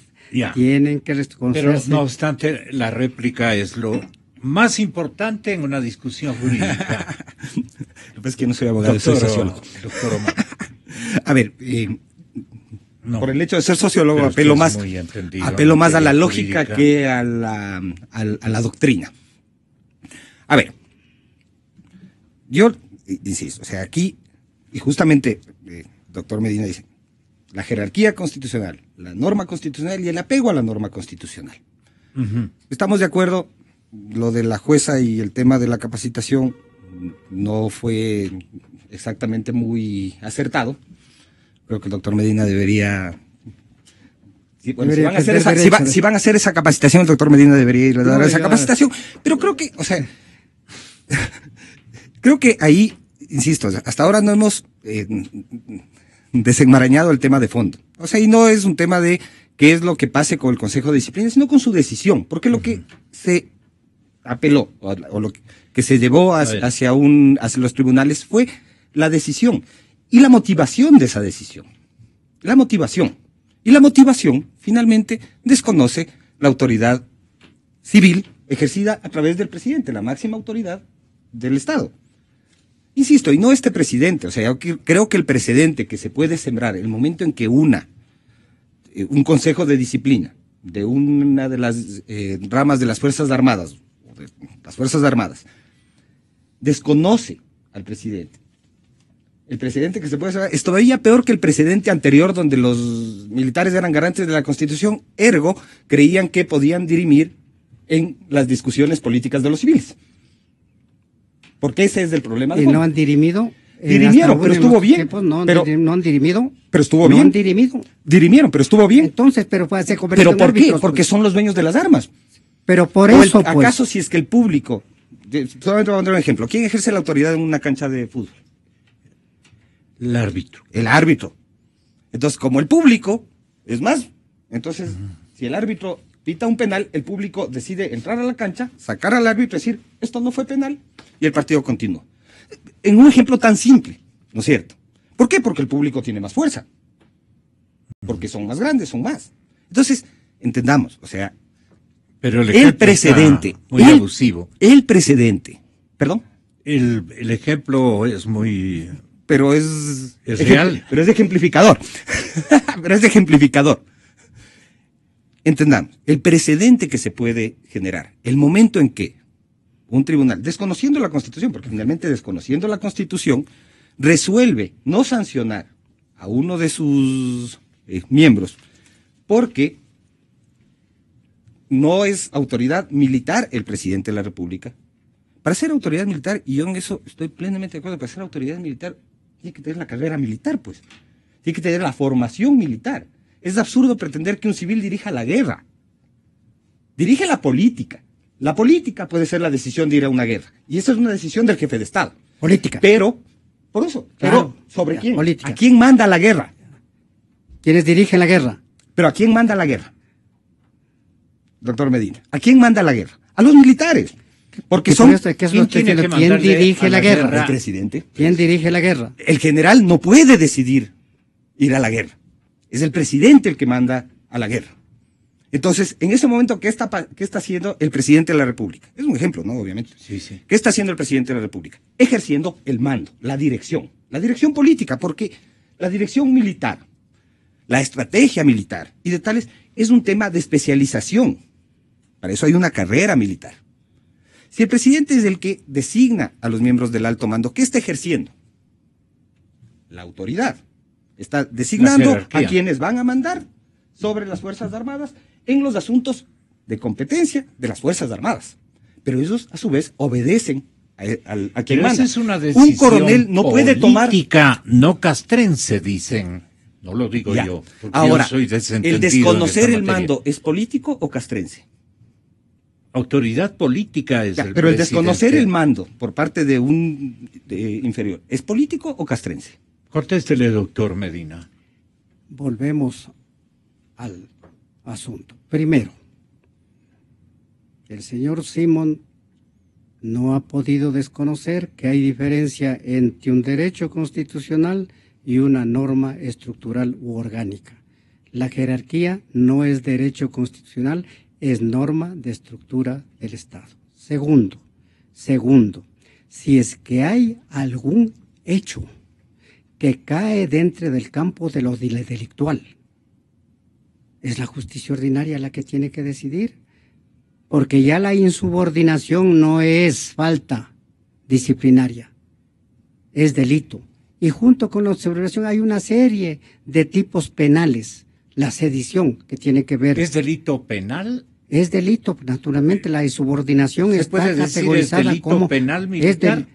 Tienen que resolverse. Pero no obstante, la réplica es lo más importante en una discusión jurídica. Lo que pasa es que no soy abogado, soy sociólogo. Doctor Omar. A ver, por el hecho de ser sociólogo apelo más a la lógica que a la doctrina. A ver, yo insisto, o sea, aquí, y justamente doctor Medina dice, la jerarquía constitucional, la norma constitucional y el apego a la norma constitucional. Estamos de acuerdo, lo de la jueza y el tema de la capacitación no fue exactamente muy acertado. Creo que el doctor Medina debería... Si van a hacer esa capacitación, el doctor Medina debería ir a dar esa capacitación. Pero creo que, o sea, creo que ahí insisto, hasta ahora no hemos desenmarañado el tema de fondo. O sea, y no es un tema de qué es lo que pase con el Consejo de Disciplina, sino con su decisión, porque lo que se apeló, o lo que se llevó hacia los tribunales fue la decisión y la motivación de esa decisión. La motivación. Y la motivación, finalmente, desconoce la autoridad civil ejercida a través del presidente, la máxima autoridad del Estado. Insisto, y no este presidente, o sea, yo creo que el precedente que se puede sembrar, el momento en que un consejo de disciplina de una de las ramas de las Fuerzas Armadas, desconoce al presidente. El precedente que se puede sembrar es todavía peor que el precedente anterior, donde los militares eran garantes de la Constitución, ergo creían que podían dirimir en las discusiones políticas de los civiles. Porque ese es el problema. ¿Y no han dirimido? Dirimieron, pero estuvo bien. Tiempos, no han dirimido. Pero estuvo bien. No han dirimido. Dirimieron, pero estuvo bien. Entonces, pero se convirtió en ¿Pero por qué? árbitros, Porque son los dueños de las armas. Pero por eso, pues. ¿Acaso si es que el público, solamente voy a dar un ejemplo, ¿quién ejerce la autoridad en una cancha de fútbol? El árbitro. El árbitro. Entonces, como el público, es más, entonces, si el árbitro pita un penal, el público decide entrar a la cancha, sacar al árbitro y decir, esto no fue penal, y el partido continúa. En un ejemplo tan simple, ¿no es cierto? ¿Por qué? Porque el público tiene más fuerza. Porque son más grandes, son más. Entonces, entendamos, o sea, pero el precedente, muy abusivo. El precedente, ¿perdón? El ejemplo es muy... Pero es real. Pero es ejemplificador. Pero es ejemplificador. Entendamos, el precedente que se puede generar, el momento en que un tribunal, desconociendo la Constitución, porque finalmente desconociendo la Constitución, resuelve no sancionar a uno de sus miembros, porque no es autoridad militar el presidente de la República. Para ser autoridad militar, y yo en eso estoy plenamente de acuerdo, para ser autoridad militar tiene que tener la carrera militar, pues. Tiene que tener la formación militar. Es absurdo pretender que un civil dirija la guerra. Dirige la política. La política puede ser la decisión de ir a una guerra. Y esa es una decisión del jefe de Estado. Política. Pero, por eso, claro, pero ¿sobre quién? Política. ¿A quién manda la guerra? ¿Quiénes dirigen la guerra? Pero ¿a quién manda la guerra? Doctor Medina, ¿a quién manda la guerra? A los militares. Porque son... ¿Quién dirige la guerra? El presidente. ¿Quién dirige la guerra? El general no puede decidir ir a la guerra. Es el presidente el que manda a la guerra. Entonces, en ese momento, ¿qué está haciendo el presidente de la República? Es un ejemplo, ¿no? Obviamente. Sí, sí. ¿Qué está haciendo el presidente de la República? Ejerciendo el mando, la dirección política, porque la dirección militar, la estrategia militar y de tales, es un tema de especialización. Para eso hay una carrera militar. Si el presidente es el que designa a los miembros del alto mando, ¿qué está ejerciendo? La autoridad. Está designando a quienes van a mandar sobre las Fuerzas Armadas en los asuntos de competencia de las Fuerzas Armadas. Pero ellos, a su vez, obedecen a quien manda. Esa es una decisión un coronel no puede tomar... política, no castrense, dicen. No lo digo yo, porque ahora, yo soy desentendido. ¿El desconocer el mando es político o castrense? Autoridad política es el pero el presidente. Desconocer el mando por parte de un inferior, ¿es político o castrense? Contéstele, doctor Medina. Volvemos al asunto. Primero, el señor Simón no ha podido desconocer que hay diferencia entre un derecho constitucional y una norma estructural u orgánica. La jerarquía no es derecho constitucional, es norma de estructura del Estado. Segundo, si es que hay algún hecho que cae dentro del campo de lo delictual, es la justicia ordinaria la que tiene que decidir, porque ya la insubordinación no es falta disciplinaria, es delito. Y junto con la insubordinación hay una serie de tipos penales. La sedición, que tiene que ver... ¿Es delito penal? Es delito, naturalmente, la insubordinación está categorizada ¿Es delito como... penal militar?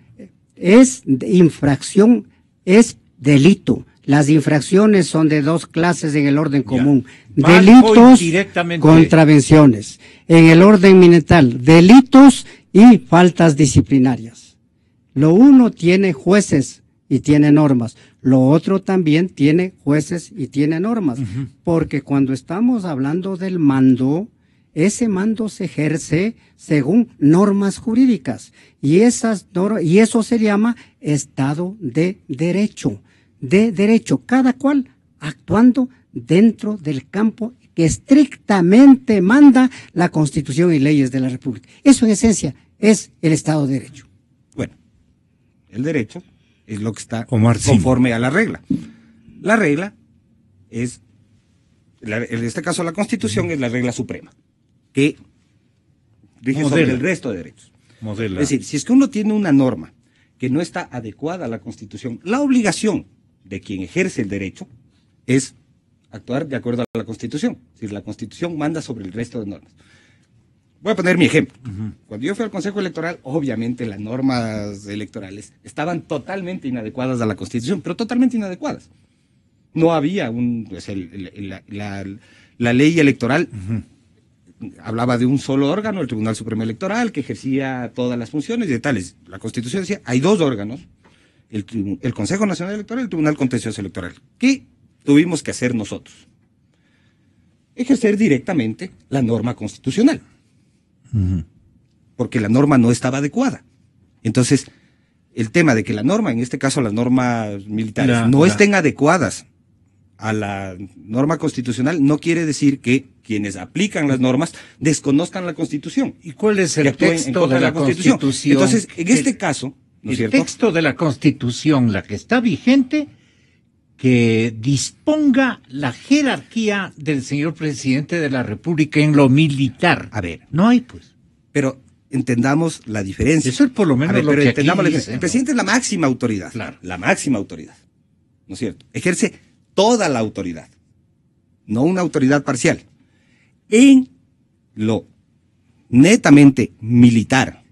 Es infracción, es delito. Las infracciones son de dos clases en el orden común. Delitos, contravenciones. En el orden militar, delitos y faltas disciplinarias. Lo uno tiene jueces y tiene normas, lo otro también tiene jueces y tiene normas, porque cuando estamos hablando del mando, ese mando se ejerce según normas jurídicas y eso se llama Estado de Derecho, cada cual actuando dentro del campo que estrictamente manda la Constitución y leyes de la República. Eso en esencia es el Estado de Derecho. Bueno, el derecho es lo que está Omar, conforme a la regla. La regla es, en este caso la Constitución, es la regla suprema, que rige sobre el resto de derechos. Modela. Es decir, si es que uno tiene una norma que no está adecuada a la Constitución, la obligación de quien ejerce el derecho es actuar de acuerdo a la Constitución. Es decir, la Constitución manda sobre el resto de normas. Voy a poner mi ejemplo. Cuando yo fui al Consejo Electoral, obviamente las normas electorales estaban totalmente inadecuadas a la Constitución, pero totalmente inadecuadas. No había la ley electoral hablaba de un solo órgano, el Tribunal Supremo Electoral, que ejercía todas las funciones y de tales. La Constitución decía, hay dos órganos, el Consejo Nacional Electoral y el Tribunal Contencioso Electoral. ¿Qué tuvimos que hacer nosotros? Ejercer directamente la norma constitucional. Porque la norma no estaba adecuada. Entonces, el tema de que la norma, en este caso las normas militares, estén adecuadas a la norma constitucional, no quiere decir que quienes aplican las normas desconozcan la Constitución. ¿Y cuál es el texto de la Constitución? Entonces, en este caso, ¿no es cierto? El texto de la Constitución, la que está vigente, que disponga la jerarquía del señor presidente de la República en lo militar. A ver. No hay, pues. Pero entendamos la diferencia. Eso es por lo menos lo que entendamos aquí dice, el presidente es la máxima autoridad. Claro. La máxima autoridad. ¿No es cierto? Ejerce toda la autoridad. No una autoridad parcial. En lo netamente militar,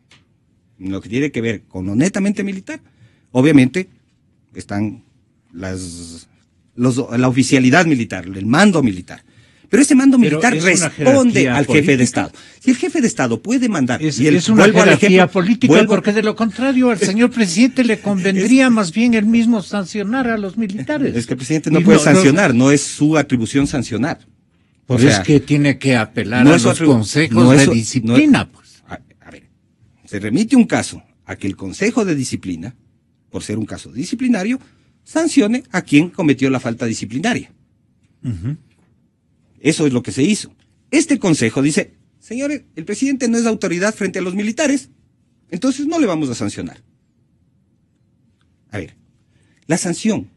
en lo que tiene que ver con lo netamente militar, obviamente están la oficialidad militar, el mando militar. Pero ese mando militar responde al jefe de Estado. Si el jefe de Estado puede mandar... Es una jerarquía política, porque de lo contrario al señor presidente le convendría más bien él mismo sancionar a los militares. Es que el presidente no puede sancionar, no es su atribución sancionar. Pues es que tiene que apelar a los consejos de disciplina. Pues. A ver, se remite un caso a que el Consejo de Disciplina, por ser un caso disciplinario, sancione a quien cometió la falta disciplinaria. Eso es lo que se hizo. Este consejo dice, señores, el presidente no es autoridad frente a los militares, entonces no le vamos a sancionar. A ver, la sanción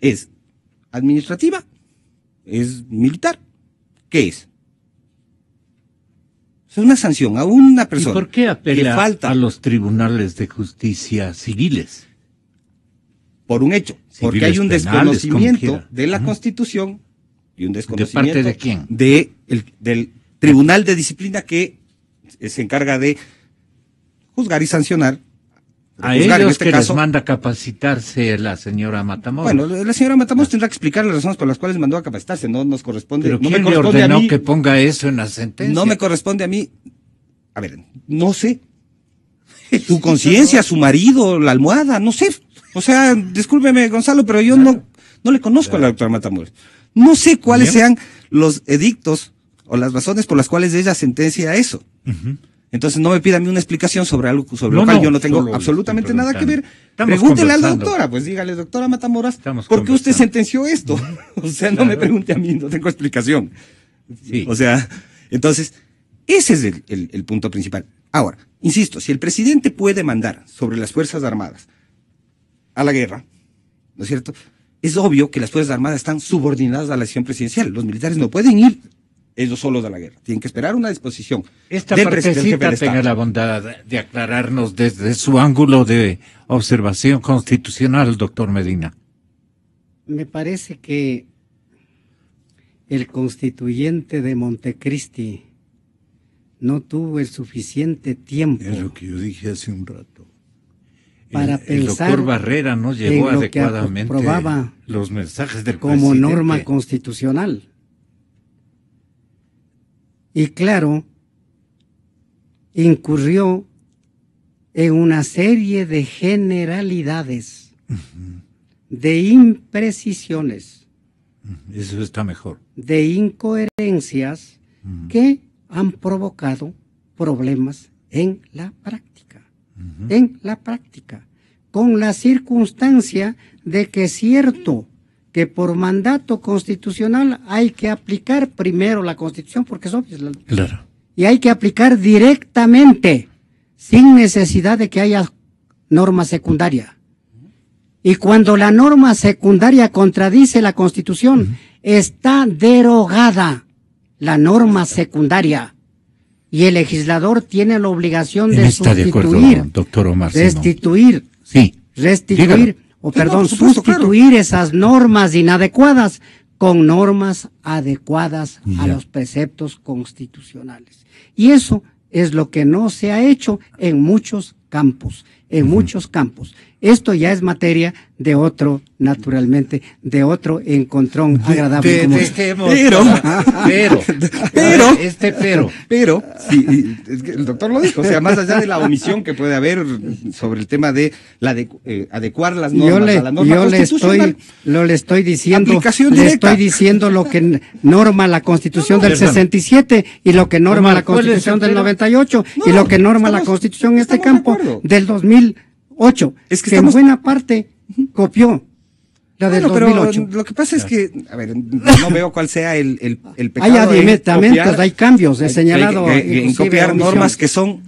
es administrativa, es militar. ¿Qué es? Es una sanción a una persona. ¿Y por qué apela a los tribunales de justicia civiles? Por un hecho, porque hay un desconocimiento de la Constitución y un desconocimiento ¿de parte de quién? Del Tribunal de Disciplina que se encarga de juzgar y sancionar. A ellos en este caso, les manda capacitarse la señora Matamoros. Bueno, la señora Matamoros tendrá que explicar las razones por las cuales mandó a capacitarse, no nos corresponde. ¿Pero no quién me le corresponde ordenó a mí, que ponga eso en la sentencia? No me corresponde a mí. A ver, no sé. Su conciencia, su marido, la almohada, no sé. O sea, discúlpeme, Gonzalo, pero yo no le conozco a la doctora Matamoros. No sé cuáles sean los edictos o las razones por las cuales ella sentencia eso. Entonces no me pida a mí una explicación sobre algo sobre lo cual yo no tengo absolutamente nada que ver. Pregúntele a la doctora, pues dígale, doctora Matamoros, ¿por qué usted sentenció esto? O sea, no me pregunte a mí, no tengo explicación. Sí. O sea, entonces, ese es el punto principal. Ahora, insisto, si el presidente puede mandar sobre las Fuerzas Armadas a la guerra, ¿no es cierto? Es obvio que las Fuerzas Armadas están subordinadas a la decisión presidencial. Los militares no pueden ir ellos solos a la guerra. Tienen que esperar una disposición Esta partecita tenga la bondad de aclararnos desde su ángulo de observación constitucional, doctor Medina. Me parece que el constituyente de Montecristi no tuvo el suficiente tiempo. Es lo que yo dije hace un rato. Para el pensar doctor Barrera no llevó en lo adecuadamente que los mensajes del como presidente. Norma constitucional. Y claro, incurrió en una serie de generalidades, de imprecisiones, Eso está mejor. de incoherencias que han provocado problemas en la práctica. En la práctica, con la circunstancia de que es cierto que por mandato constitucional hay que aplicar primero la Constitución, porque es obvio, Claro. y hay que aplicar directamente, sin necesidad de que haya norma secundaria. Y cuando la norma secundaria contradice la Constitución, está derogada la norma secundaria. Y el legislador tiene la obligación de Está de acuerdo, sustituir, doctor Omar Simón. restituir, Sí. restituir, o Sí, no, perdón, por supuesto, sustituir esas normas inadecuadas con normas adecuadas a Ya. los preceptos constitucionales. Y eso es lo que no se ha hecho en muchos campos, muchos campos. Esto ya es materia de otro, naturalmente, de otro encontrón agradable. como este. Pero, sí, es que el doctor lo dijo, o sea, más allá de la omisión que puede haber sobre el tema de adecuar las normas a la norma constitucional. Le estoy diciendo, Aplicación le directa. estoy diciendo lo que norma la Constitución del Perdón. 67 y lo que norma Omar, la ¿cuál es el Constitución del pero? 98 y No, lo que norma la estamos- Constitución en este estamos de campo acuerdo. del 2008, Es que que estamos- en buena parte copió la del Bueno, pero 2008. lo que pasa es que, a ver, no veo cuál sea el pecado. Hay en adimentamientos, copiar- hay cambios, he señalado. en inclusive copiar omisiones. normas que son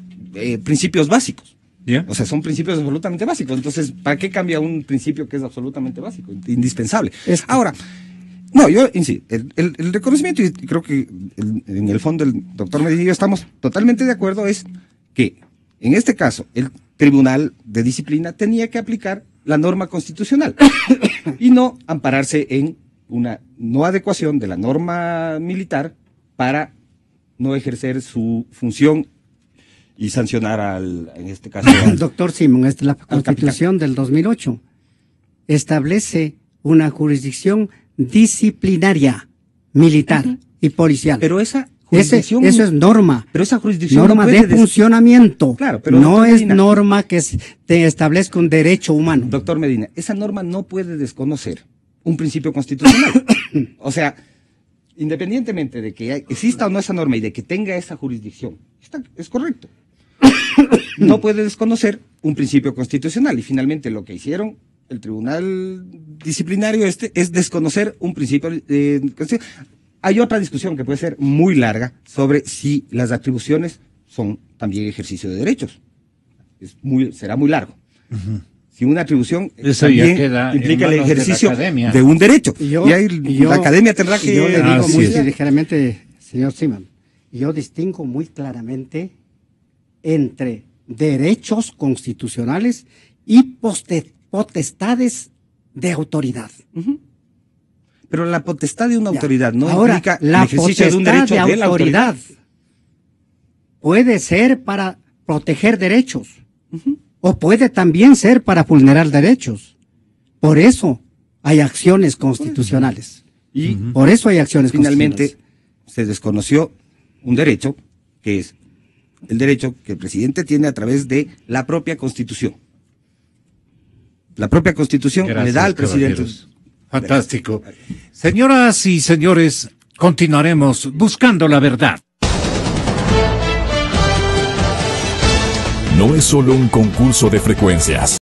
principios básicos. ¿Ya? O sea, son principios absolutamente básicos. Entonces, ¿para qué cambia un principio que es absolutamente básico, indispensable? Ahora, no, yo insisto, el reconocimiento, y creo que en el fondo el doctor Medina y yo estamos totalmente de acuerdo, es que en este caso el Tribunal de Disciplina tenía que aplicar la norma constitucional y no ampararse en una no adecuación de la norma militar para no ejercer su función y sancionar en este caso, Doctor Simón, esta es la capitán. Constitución del 2008. Establece una jurisdicción disciplinaria, militar y policial. pero esa Eso jurisdicción, es norma. pero esa jurisdicción Norma no de puede funcionamiento. Claro, pero no doctor es Medina, norma que te establezca un derecho humano. Doctor Medina, esa norma no puede desconocer un principio constitucional. O sea, independientemente de que exista o no esa norma y de que tenga esa jurisdicción, es correcto. No puede desconocer un principio constitucional. Y finalmente lo que hicieron el Tribunal Disciplinario es desconocer un principio constitucional. Hay otra discusión que puede ser muy larga sobre si las atribuciones son también ejercicio de derechos. Será muy largo. Si una atribución Eso ya también queda en implica el manos de la ejercicio academia. de un derecho. Yo- y ahí yo- la academia tendrá que... Yo le digo Así muy es. ligeramente, señor Simón, yo distingo muy claramente entre derechos constitucionales y potestades de autoridad. Pero la potestad de una Ya. autoridad no Ahora, implica el la ejercicio de un potestad derecho de la autoridad. puede ser para proteger derechos o puede también ser para vulnerar derechos. Por eso hay acciones constitucionales. Y Por eso hay acciones finalmente constitucionales. se desconoció un derecho que es el derecho que el presidente tiene a través de la propia Constitución. La propia Constitución le da al presidente... caballeros. Fantástico. Señoras y señores, continuaremos buscando la verdad. No es solo un concurso de frecuencias.